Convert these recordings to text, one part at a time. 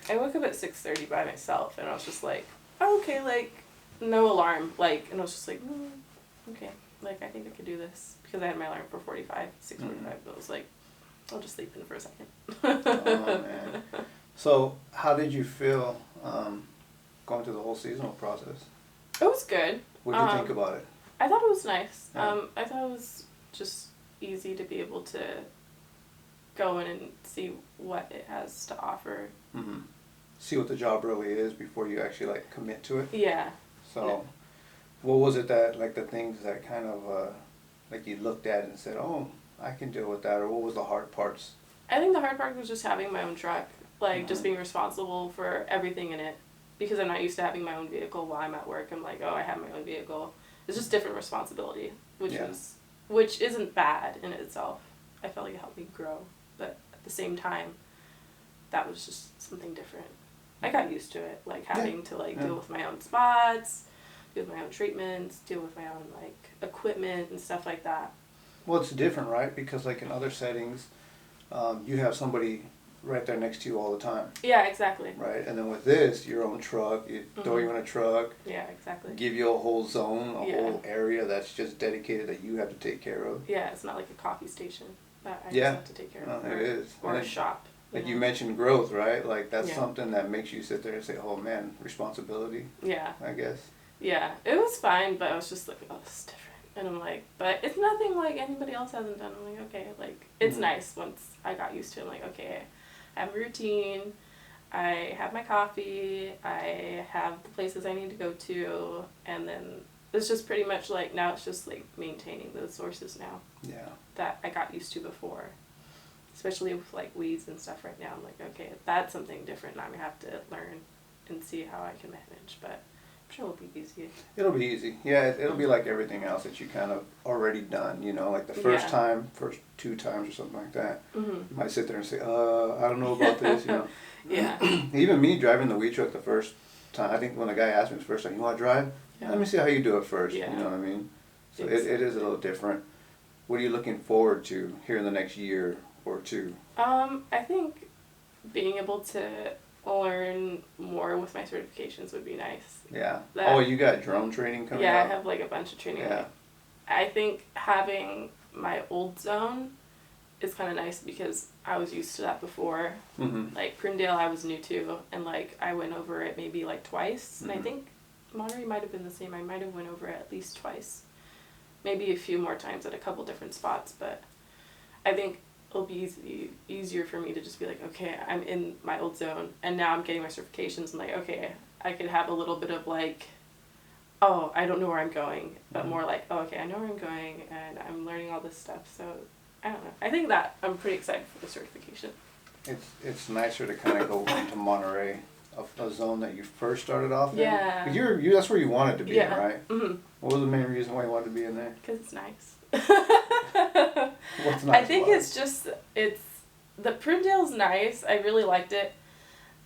I woke up at 6:30 by myself, and I was just like, oh, okay, like, no alarm, like, and I was just like, okay, like, I think I could do this, because I had my alarm for 6:45, but I was like, I'll just sleep in for a second. Oh, man. So, how did you feel going through the whole seasonal process? It was good. What did you think about it? I thought it was nice. Yeah. I thought it was just easy to be able to go in and see what it has to offer. Mm-hmm. See what the job really is before you actually, like, commit to it? Yeah. So, what was it that, like, the things that kind of, like, you looked at and said, oh, I can deal with that, or what was the hard parts? I think the hard part was just having my own truck, like, just being responsible for everything in it, because I'm not used to having my own vehicle while I'm at work. I'm like, oh, I have my own vehicle. It's just different responsibility, which isn't bad in itself. I felt like it helped me grow, but at the same time, that was just something different. I got used to it, like, having to, like, deal with my own spots, deal with my own treatments, deal with my own, like, equipment and stuff like that. Well, it's different, right? Because, like, in other settings, you have somebody right there next to you all the time. Yeah, exactly. Right? And then with this, your own truck, you throw you in a truck. Yeah, exactly. Give you a whole zone, a whole area that's just dedicated that you have to take care of. Yeah, it's not like a coffee station that I just have to take care of. It is. Or a shop. Like you mentioned growth, right? Like that's something that makes you sit there and say, oh man, responsibility. Yeah. I guess. Yeah, it was fine, but I was just like, oh, this is different. And I'm like, but it's nothing like anybody else hasn't done. I'm like, okay, like, it's nice once I got used to it. I'm like, okay, I have a routine, I have my coffee, I have the places I need to go to, and then it's just pretty much like, now it's just like maintaining those sources now. Yeah. That I got used to before. Especially with like weeds and stuff right now. I'm like, okay, that's something different. Now I'm going to have to learn and see how I can manage, but I'm sure it'll be easy. It'll be easy. Yeah, it'll be like everything else that you kind of already done, you know, like the first time, first 2 times or something like that. You might sit there and say, I don't know about this, you know. Yeah. Even me driving the weed truck the first time, I think when the guy asked me the first time, you want to drive? Yeah. Let me see how you do it first, you know what I mean? So it is a little different. What are you looking forward to here in the next year or 2? I think being able to learn more with my certifications would be nice. Yeah. Oh, you got drone training coming out? Yeah, I have like a bunch of training. Yeah. I think having my old zone is kind of nice because I was used to that before. Like Prindale I was new to, and like I went over it maybe like twice, and I think Monterey might have been the same. I might have went over it at least twice. Maybe a few more times at a couple different spots, but I think it'll be easier for me to just be like, okay, I'm in my old zone, and now I'm getting my certifications, and like, okay, I could have a little bit of like, oh, I don't know where I'm going, but more like, oh, okay, I know where I'm going, and I'm learning all this stuff, so I don't know. I think that I'm pretty excited for the certification. It's nicer to kind of go into Monterey, a zone that you first started off in. Yeah. Because that's where you wanted to be in, right? What was the main reason why you wanted to be in there? Because it's nice. What's nice? I think it's just, the Prindale's nice. I really liked it.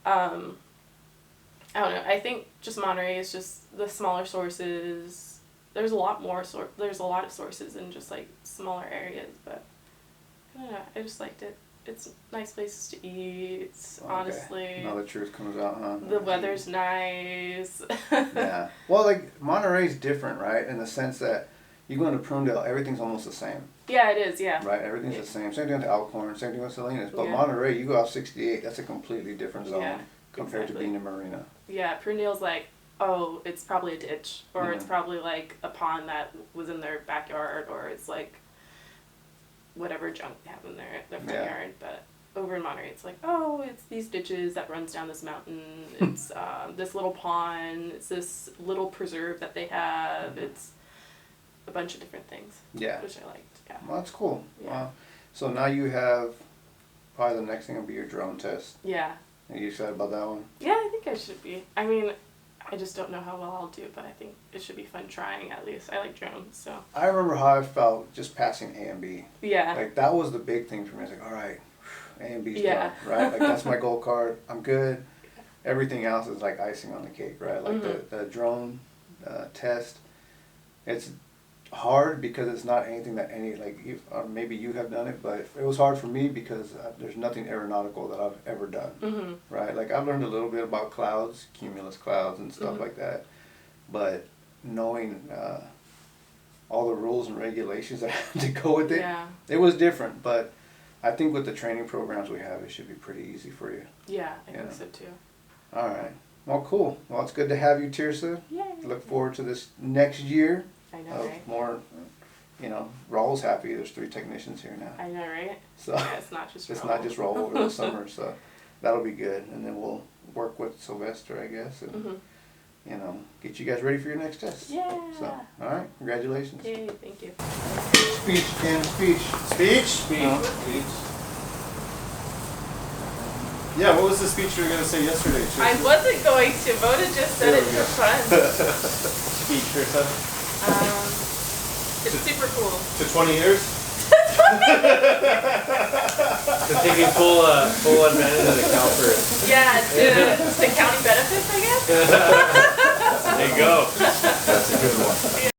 I don't know. I think just Monterey is just the smaller sources. There's a lot more, there's a lot of sources in just like smaller areas, but I don't know. I just liked it. It's nice places to eat, honestly. Now the truth comes out, huh? The weather's nice. Yeah. Well, like, Monterey's different, right? In the sense that you go into Prunedale, everything's almost the same. Yeah, it is, yeah. Right? Everything's the same. Same thing with Alcorn, same thing with Salinas. But Monterey, you go off 68, that's a completely different zone compared to being in Marina. Yeah, Prunedale's like, oh, it's probably a ditch, or it's probably like a pond that was in their backyard, or it's like whatever junk they have in their front yard. But over in Monterey, it's like, oh, it's these ditches that runs down this mountain. It's this little pond. It's this little preserve that they have. It's a bunch of different things. Yeah. Which I liked. Yeah. Well, that's cool. Yeah. Wow. So now you have probably the next thing will be your drone test. Yeah. Are you excited about that one? Yeah, I think I should be. I mean, I just don't know how well I'll do, but I think it should be fun trying at least. I like drones, so. I remember how I felt just passing A and B. Yeah. Like, that was the big thing for me. I was like, all right, A and B's done, right? Like, that's my gold card. I'm good. Everything else is like icing on the cake, right? Like the drone test, it's hard because it's not anything that or maybe you have done it, but it was hard for me because there's nothing aeronautical that I've ever done, right? Like I've learned a little bit about clouds, cumulus clouds and stuff like that, but knowing all the rules and regulations that have to go with it, it was different, but I think with the training programs we have, it should be pretty easy for you. Yeah, I think so too. All right. Well, cool. Well, it's good to have you, Tersa. Yay. Look forward to this next year. I know, of right? More, Raul's happy. There's 3 technicians here now. I know, right? So yeah, it's not just Raul. It's not just Raul over the summer, so that'll be good. And then we'll work with Sylvester, I guess, and get you guys ready for your next test. Yeah. So, all right. Congratulations. Yay, thank you. Speech, Ken. Speech. Speech? Speech. Yeah, what was the speech you were going to say yesterday, Tersa? I wasn't going to. Mona just said it for fun. Speech, Tersa? It's super cool. To 20 years? So taking full advantage of the CalPERS. Yeah, to county benefits, I guess. There you go. That's a good one. Yeah.